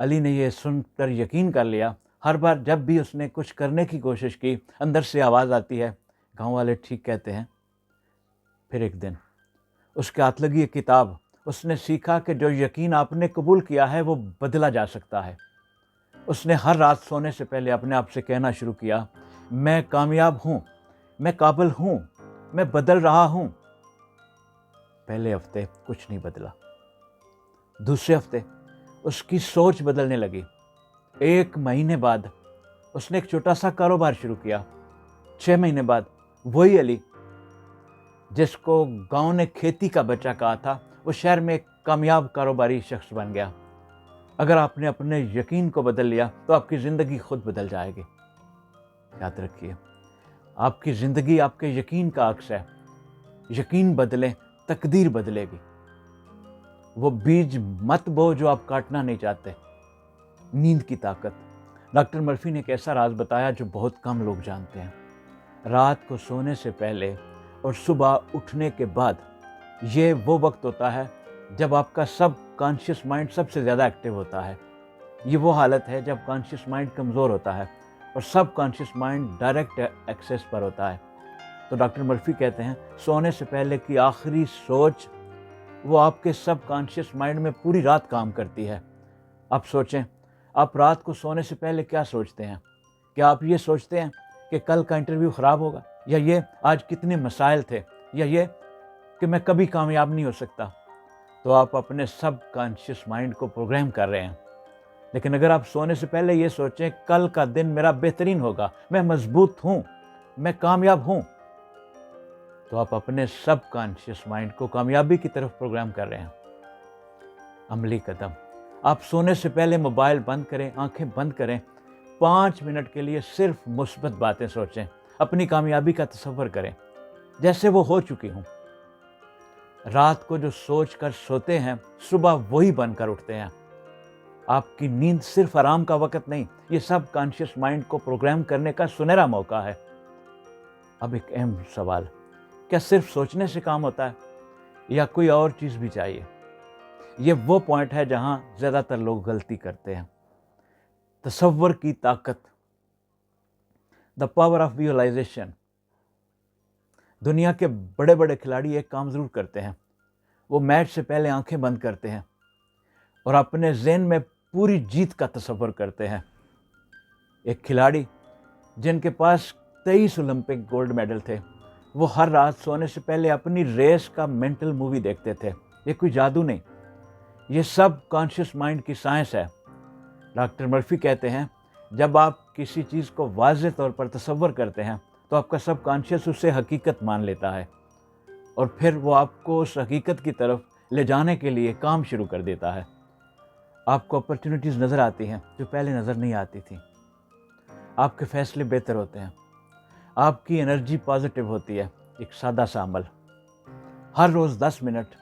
علی نے یہ سن کر یقین کر لیا۔ ہر بار جب بھی اس نے کچھ کرنے کی کوشش کی، اندر سے آواز آتی ہے، گاؤں والے ٹھیک کہتے ہیں۔ پھر ایک دن اس کے ہاتھ لگی ایک کتاب۔ اس نے سیکھا کہ جو یقین آپ نے قبول کیا ہے وہ بدلا جا سکتا ہے۔ اس نے ہر رات سونے سے پہلے اپنے آپ سے کہنا شروع کیا، میں کامیاب ہوں، میں قابل ہوں، میں بدل رہا ہوں۔ پہلے ہفتے کچھ نہیں بدلا۔ دوسرے ہفتے اس کی سوچ بدلنے لگی۔ ایک مہینے بعد اس نے ایک چھوٹا سا کاروبار شروع کیا۔ 6 مہینے بعد وہی علی جس کو گاؤں نے کھیتی کا بچہ کہا تھا، وہ شہر میں ایک کامیاب کاروباری شخص بن گیا۔ اگر آپ نے اپنے یقین کو بدل لیا تو آپ کی زندگی خود بدل جائے گی۔ یاد رکھیے، آپ کی زندگی آپ کے یقین کا عکس ہے۔ یقین بدلیں، تقدیر بدلے گی۔ وہ بیج مت بو جو آپ کاٹنا نہیں چاہتے۔ نیند کی طاقت۔ ڈاکٹر مرفی نے ایک ایسا راز بتایا جو بہت کم لوگ جانتے ہیں۔ رات کو سونے سے پہلے اور صبح اٹھنے کے بعد یہ وہ وقت ہوتا ہے جب آپ کا سب کانشیس مائنڈ سب سے زیادہ ایکٹیو ہوتا ہے۔ یہ وہ حالت ہے جب کانشیس مائنڈ کمزور ہوتا ہے اور سب کانشیس مائنڈ ڈائریکٹ ایکسیس پر ہوتا ہے۔ تو ڈاکٹر مرفی کہتے ہیں، سونے سے پہلے کی آخری سوچ وہ آپ کے سب کانشیس مائنڈ میں پوری رات کام کرتی ہے۔ آپ سوچیں، آپ رات کو سونے سے پہلے کیا سوچتے ہیں؟ کیا آپ یہ سوچتے ہیں کہ کل کا انٹرویو خراب ہوگا، یا یہ آج کتنے مسائل تھے، یا یہ کہ میں کبھی کامیاب نہیں ہو سکتا؟ تو آپ اپنے سب کانشیس مائنڈ کو پروگرام کر رہے ہیں۔ لیکن اگر آپ سونے سے پہلے یہ سوچیں، کل کا دن میرا بہترین ہوگا، میں مضبوط ہوں، میں کامیاب ہوں، تو آپ اپنے سب کانشیس مائنڈ کو کامیابی کی طرف پروگرام کر رہے ہیں۔ عملی قدم، آپ سونے سے پہلے موبائل بند کریں، آنکھیں بند کریں، 5 منٹ کے لیے صرف مثبت باتیں سوچیں، اپنی کامیابی کا تصور کریں جیسے وہ ہو چکی ہوں۔ رات کو جو سوچ کر سوتے ہیں، صبح وہی بن کر اٹھتے ہیں۔ آپ کی نیند صرف آرام کا وقت نہیں، یہ سب کانشیس مائنڈ کو پروگرام کرنے کا سنہرا موقع ہے۔ اب ایک اہم سوال، کیا صرف سوچنے سے کام ہوتا ہے یا کوئی اور چیز بھی چاہیے؟ یہ وہ پوائنٹ ہے جہاں زیادہ تر لوگ غلطی کرتے ہیں۔ تصور کی طاقت، دا پاور آف ویژوائزیشن۔ دنیا کے بڑے بڑے کھلاڑی ایک کام ضرور کرتے ہیں، وہ میچ سے پہلے آنکھیں بند کرتے ہیں اور اپنے ذہن میں پوری جیت کا تصور کرتے ہیں۔ ایک کھلاڑی جن کے پاس 23 اولمپک گولڈ میڈل تھے، وہ ہر رات سونے سے پہلے اپنی ریس کا مینٹل مووی دیکھتے تھے۔ یہ کوئی جادو نہیں، یہ سب کانشیس مائنڈ کی سائنس ہے۔ ڈاکٹر مرفی کہتے ہیں، جب آپ کسی چیز کو واضح طور پر تصور کرتے ہیں تو آپ کا سب کانشیس اسے حقیقت مان لیتا ہے، اور پھر وہ آپ کو اس حقیقت کی طرف لے جانے کے لیے کام شروع کر دیتا ہے۔ آپ کو اپرچونٹیز نظر آتی ہیں جو پہلے نظر نہیں آتی تھیں۔ آپ کے فیصلے بہتر ہوتے ہیں، آپ کی انرجی پازیٹیو ہوتی ہے۔ ایک سادہ سا عمل، ہر روز 10 منٹ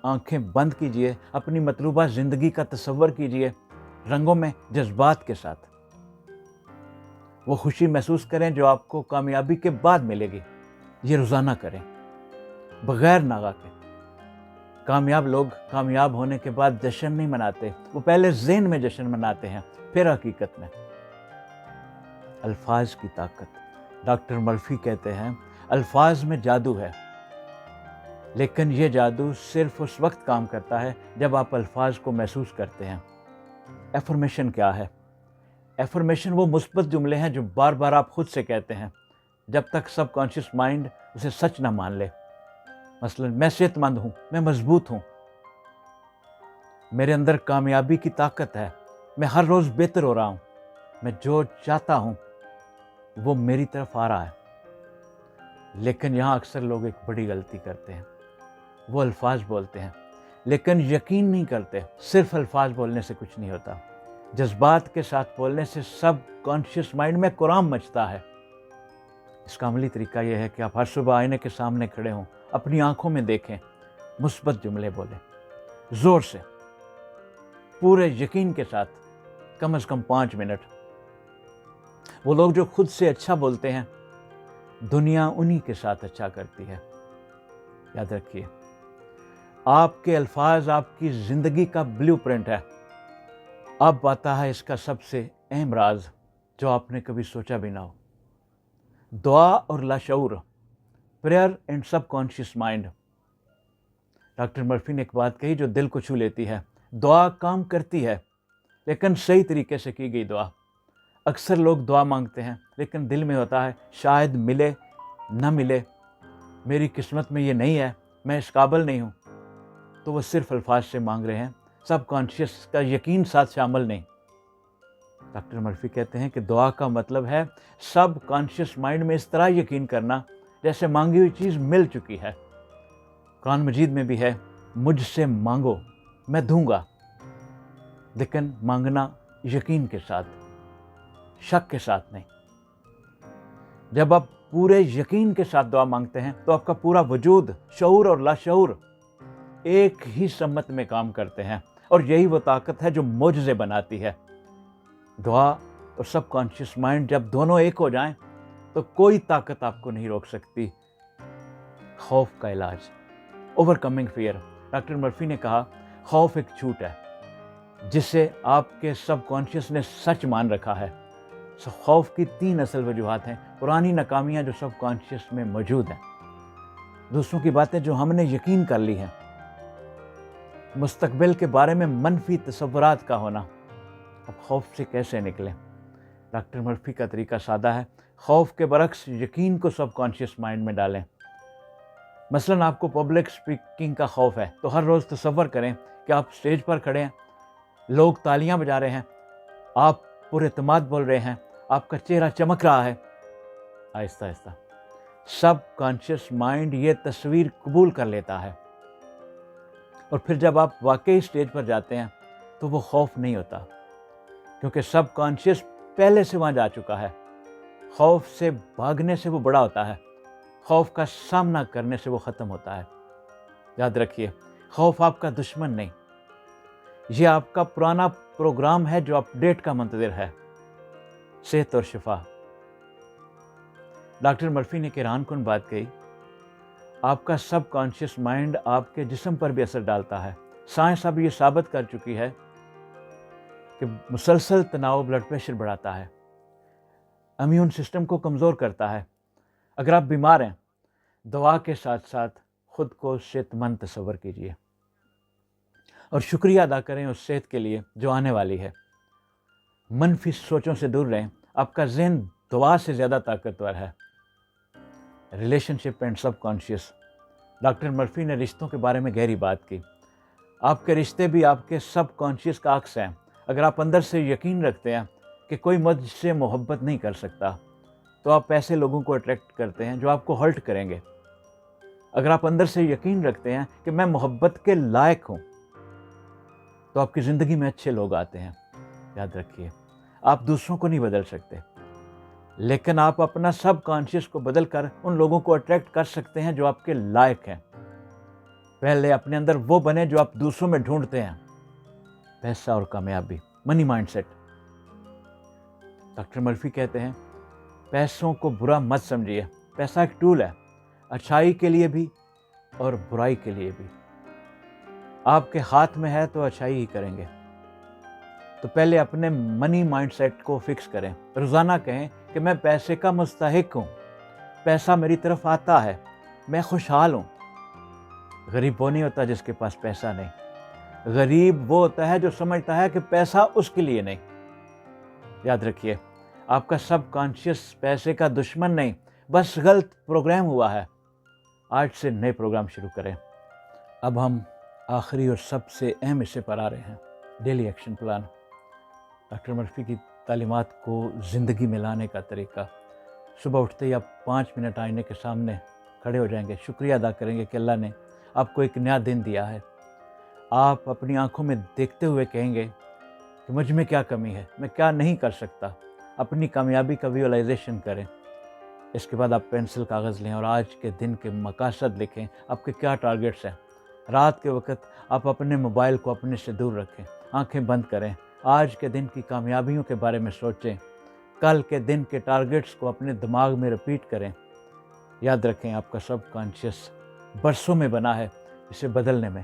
آنکھیں بند کیجئے، اپنی مطلوبہ زندگی کا تصور کیجئے، رنگوں میں، جذبات کے ساتھ۔ وہ خوشی محسوس کریں جو آپ کو کامیابی کے بعد ملے گی۔ یہ روزانہ کریں، بغیر ناغہ کے۔ کامیاب لوگ کامیاب ہونے کے بعد جشن نہیں مناتے، وہ پہلے ذہن میں جشن مناتے ہیں، پھر حقیقت میں۔ الفاظ کی طاقت۔ ڈاکٹر مرفی کہتے ہیں، الفاظ میں جادو ہے، لیکن یہ جادو صرف اس وقت کام کرتا ہے جب آپ الفاظ کو محسوس کرتے ہیں۔ ایفرمیشن کیا ہے؟ ایفرمیشن وہ مثبت جملے ہیں جو بار بار آپ خود سے کہتے ہیں جب تک سب کانشیس مائنڈ اسے سچ نہ مان لے۔ مثلا، میں صحت مند ہوں، میں مضبوط ہوں، میرے اندر کامیابی کی طاقت ہے، میں ہر روز بہتر ہو رہا ہوں، میں جو چاہتا ہوں وہ میری طرف آ رہا ہے۔ لیکن یہاں اکثر لوگ ایک بڑی غلطی کرتے ہیں، وہ الفاظ بولتے ہیں لیکن یقین نہیں کرتے۔ صرف الفاظ بولنے سے کچھ نہیں ہوتا، جذبات کے ساتھ بولنے سے سب کانشیس مائنڈ میں قرآن مچتا ہے۔ اس کا عملی طریقہ یہ ہے کہ آپ ہر صبح آئینے کے سامنے کھڑے ہوں، اپنی آنکھوں میں دیکھیں، مثبت جملے بولیں، زور سے، پورے یقین کے ساتھ، کم از کم 5 منٹ۔ وہ لوگ جو خود سے اچھا بولتے ہیں، دنیا انہی کے ساتھ اچھا کرتی ہے۔ یاد رکھیے، آپ کے الفاظ آپ کی زندگی کا بلیو پرنٹ ہے۔ اب آتا ہے اس کا سب سے اہم راز جو آپ نے کبھی سوچا بھی نہ ہو، دعا اور لاشعور، prayer and sub conscious mind. Doctor Murphy نے ایک بات کہی جو دل کو چھو لیتی ہے، دعا کام کرتی ہے لیکن صحیح طریقے سے کی گئی دعا۔ اکثر لوگ دعا مانگتے ہیں لیکن دل میں ہوتا ہے شاید ملے نہ ملے، میری قسمت میں یہ نہیں ہے، میں اس قابل نہیں ہوں، تو وہ صرف الفاظ سے مانگ رہے ہیں، سب کانشیس کا یقین ساتھ شامل نہیں۔ ڈاکٹر مرفی کہتے ہیں کہ دعا کا مطلب ہے سب کانشیس مائنڈ میں اس طرح یقین کرنا جیسے مانگی ہوئی چیز مل چکی ہے۔ قرآن مجید میں بھی ہے، مجھ سے مانگو میں دوں گا، لیکن مانگنا یقین کے ساتھ، شک کے ساتھ نہیں۔ جب آپ پورے یقین کے ساتھ دعا مانگتے ہیں تو آپ کا پورا وجود، شعور اور لاشعور ایک ہی سمت میں کام کرتے ہیں، اور یہی وہ طاقت ہے جو معجزے بناتی ہے۔ دعا اور سب کانشیس مائنڈ جب دونوں ایک ہو جائیں تو کوئی طاقت آپ کو نہیں روک سکتی۔ خوف کا علاج، overcoming fear. Doctor Murphy نے کہا خوف ایک جھوٹ ہے جسے آپ کے سب کانشیس نے سچ مان رکھا ہے۔ خوف کی 3 اصل وجوہات ہیں، پرانی ناکامیاں جو سب کانشیس میں موجود ہیں، دوسروں کی باتیں جو ہم نے یقین کر لی ہیں، مستقبل کے بارے میں منفی تصورات کا ہونا۔ اب خوف سے کیسے نکلیں؟ ڈاکٹر مرفی کا طریقہ سادہ ہے، خوف کے برعکس یقین کو سب کانشیس مائنڈ میں ڈالیں۔ مثلاً آپ کو پبلک اسپیکنگ کا خوف ہے تو ہر روز تصور کریں کہ آپ اسٹیج پر کھڑے ہیں، لوگ تالیاں بجا رہے ہیں، آپ پر اعتماد بول رہے ہیں، آپ کا چہرہ چمک رہا ہے۔ آہستہ آہستہ سب کانشیس مائنڈ یہ تصویر قبول کر لیتا ہے، اور پھر جب آپ واقعی اسٹیج پر جاتے ہیں تو وہ خوف نہیں ہوتا، کیونکہ سب کانشیس پہلے سے وہاں جا چکا ہے۔ خوف سے بھاگنے سے وہ بڑا ہوتا ہے، خوف کا سامنا کرنے سے وہ ختم ہوتا ہے۔ یاد رکھیے، خوف آپ کا دشمن نہیں، یہ آپ کا پرانا پروگرام ہے جو اپڈیٹ کا منتظر ہے۔ صحت اور شفا۔ ڈاکٹر مرفی نے ایک حیران کن بات کہی، آپ کا سب کانشیس مائنڈ آپ کے جسم پر بھی اثر ڈالتا ہے۔ سائنس اب یہ ثابت کر چکی ہے کہ مسلسل تناؤ بلڈ پریشر بڑھاتا ہے، امیون سسٹم کو کمزور کرتا ہے۔ اگر آپ بیمار ہیں، دعا کے ساتھ ساتھ خود کو صحت مند تصور کیجیے اور شکریہ ادا کریں اس صحت کے لیے جو آنے والی ہے۔ منفی سوچوں سے دور رہیں، آپ کا ذہن دعا سے زیادہ طاقتور ہے۔ Relation ship and sub conscious. Doctor Murphy نے رشتوں کے بارے میں گہری بات کی۔ آپ کے رشتے بھی آپ کے سب کانشیس کا عکس ہیں۔ اگر آپ اندر سے یقین رکھتے ہیں کہ کوئی مجھ سے محبت نہیں کر سکتا، تو آپ ایسے لوگوں کو اٹریکٹ کرتے ہیں جو آپ کو ہرٹ کریں گے۔ اگر آپ اندر سے یقین رکھتے ہیں کہ میں محبت کے لائق ہوں، تو آپ کی زندگی میں اچھے لوگ آتے ہیں۔ یاد رکھیے، آپ دوسروں کو نہیں بدل سکتے، لیکن آپ اپنا سب کانشیس کو بدل کر ان لوگوں کو اٹریکٹ کر سکتے ہیں جو آپ کے لائق ہیں۔ پہلے اپنے اندر وہ بنے جو آپ دوسروں میں ڈھونڈتے ہیں۔ پیسہ اور کامیابی، منی مائنڈ سیٹ۔ ڈاکٹر مرفی کہتے ہیں پیسوں کو برا مت سمجھیے، پیسہ ایک ٹول ہے، اچھائی کے لیے بھی اور برائی کے لیے بھی۔ آپ کے ہاتھ میں ہے تو اچھائی ہی کریں گے۔ تو پہلے اپنے منی مائنڈ سیٹ کو فکس کریں، روزانہ کہیں کہ میں پیسے کا مستحق ہوں، پیسہ میری طرف آتا ہے، میں خوشحال ہوں۔ غریب وہ نہیں ہوتا جس کے پاس پیسہ نہیں، غریب وہ ہوتا ہے جو سمجھتا ہے کہ پیسہ اس کے لیے نہیں۔ یاد رکھیے، آپ کا سب کانشیس پیسے کا دشمن نہیں، بس غلط پروگرام ہوا ہے۔ آج سے نئے پروگرام شروع کریں۔ اب ہم آخری اور سب سے اہم حصے پر آ رہے ہیں، daily action plan. Doctor Murphy کی تعلیمات کو زندگی میں لانے کا طریقہ۔ صبح اٹھتے ہی آپ 5 منٹ آئینے کے سامنے کھڑے ہو جائیں گے، شکریہ ادا کریں گے کہ اللہ نے آپ کو ایک نیا دن دیا ہے۔ آپ اپنی آنکھوں میں دیکھتے ہوئے کہیں گے کہ مجھ میں کیا کمی ہے، میں کیا نہیں کر سکتا۔ اپنی کامیابی کا ویژوائزیشن کریں۔ اس کے بعد آپ پینسل کاغذ لیں اور آج کے دن کے مقاصد لکھیں، آپ کے کیا ٹارگیٹس ہیں۔ رات کے وقت آپ اپنے موبائل کو اپنے سے دور رکھیں، آنکھیں بند کریں، آج کے دن کی کامیابیوں کے بارے میں سوچیں، کل کے دن کے ٹارگیٹس کو اپنے دماغ میں ریپیٹ کریں۔ یاد رکھیں، آپ کا سب کانشیس برسوں میں بنا ہے، اسے بدلنے میں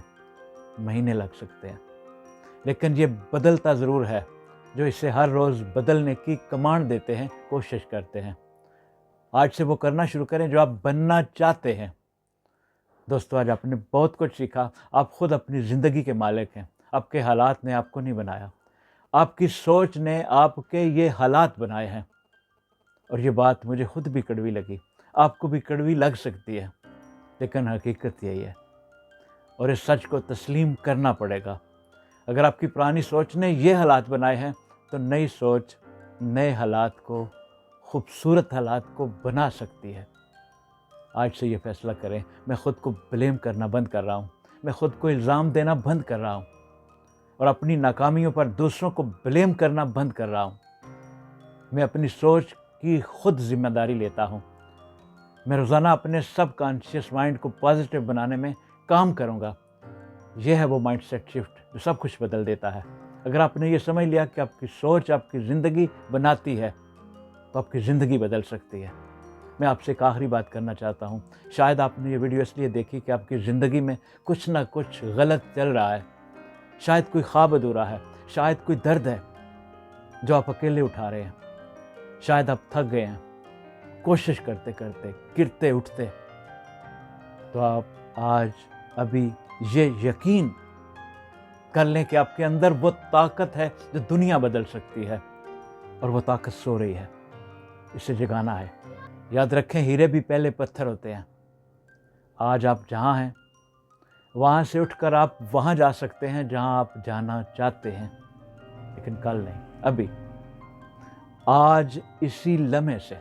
مہینے لگ سکتے ہیں۔ لیکن یہ بدلتا ضرور ہے۔ جو اسے ہر روز بدلنے کی کمانڈ دیتے ہیں، کوشش کرتے ہیں۔ آج سے وہ کرنا شروع کریں جو آپ بننا چاہتے ہیں۔ دوستو، آج آپ نے بہت کچھ سیکھا۔ آپ خود اپنی زندگی کے مالک ہیں۔ آپ کے حالات نے آپ کو نہیں بنایا، آپ کی سوچ نے آپ کے یہ حالات بنائے ہیں۔ اور یہ بات مجھے خود بھی کڑوی لگی، آپ کو بھی کڑوی لگ سکتی ہے، لیکن حقیقت یہی ہے، اور اس سچ کو تسلیم کرنا پڑے گا۔ اگر آپ کی پرانی سوچ نے یہ حالات بنائے ہیں تو نئی سوچ نئے حالات کو، خوبصورت حالات کو بنا سکتی ہے۔ آج سے یہ فیصلہ کریں، میں خود کو بلیم کرنا بند کر رہا ہوں، میں خود کو الزام دینا بند کر رہا ہوں، اور اپنی ناکامیوں پر دوسروں کو بلیم کرنا بند کر رہا ہوں۔ میں اپنی سوچ کی خود ذمہ داری لیتا ہوں۔ میں روزانہ اپنے سب کانشیس مائنڈ کو پازیٹیو بنانے میں کام کروں گا۔ یہ ہے وہ مائنڈ سیٹ شفٹ جو سب کچھ بدل دیتا ہے۔ اگر آپ نے یہ سمجھ لیا کہ آپ کی سوچ آپ کی زندگی بناتی ہے، تو آپ کی زندگی بدل سکتی ہے۔ میں آپ سے ایک آخری بات کرنا چاہتا ہوں۔ شاید آپ نے یہ ویڈیو اس لیے دیکھی کہ آپ کی زندگی میں کچھ نہ کچھ غلط چل رہا ہے، شاید کوئی خواب ادھورا ہے، شاید کوئی درد ہے جو آپ اکیلے اٹھا رہے ہیں، شاید آپ تھک گئے ہیں کوشش کرتے کرتے، گرتے اٹھتے۔ تو آپ آج ابھی یہ یقین کر لیں کہ آپ کے اندر وہ طاقت ہے جو دنیا بدل سکتی ہے، اور وہ طاقت سو رہی ہے، اسے جگانا ہے۔ یاد رکھیں، ہیرے بھی پہلے پتھر ہوتے ہیں۔ آج آپ جہاں ہیں وہاں سے اٹھ کر آپ وہاں جا سکتے ہیں جہاں آپ جانا چاہتے ہیں، لیکن کل نہیں، ابھی، آج، اسی لمحے سے۔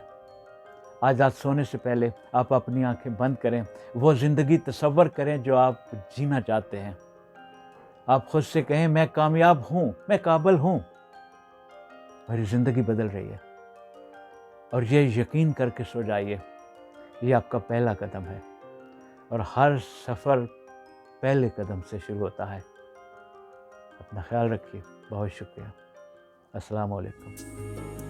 آج رات سونے سے پہلے آپ اپنی آنکھیں بند کریں، وہ زندگی تصور کریں جو آپ جینا چاہتے ہیں۔ آپ خود سے کہیں، میں کامیاب ہوں، میں قابل ہوں، میری زندگی بدل رہی ہے، اور یہ یقین کر کے سو جائیے۔ یہ آپ کا پہلا قدم ہے، اور ہر سفر پہلے قدم سے شروع ہوتا ہے۔ اپنا خیال رکھیے، بہت شکریہ، السلام علیکم۔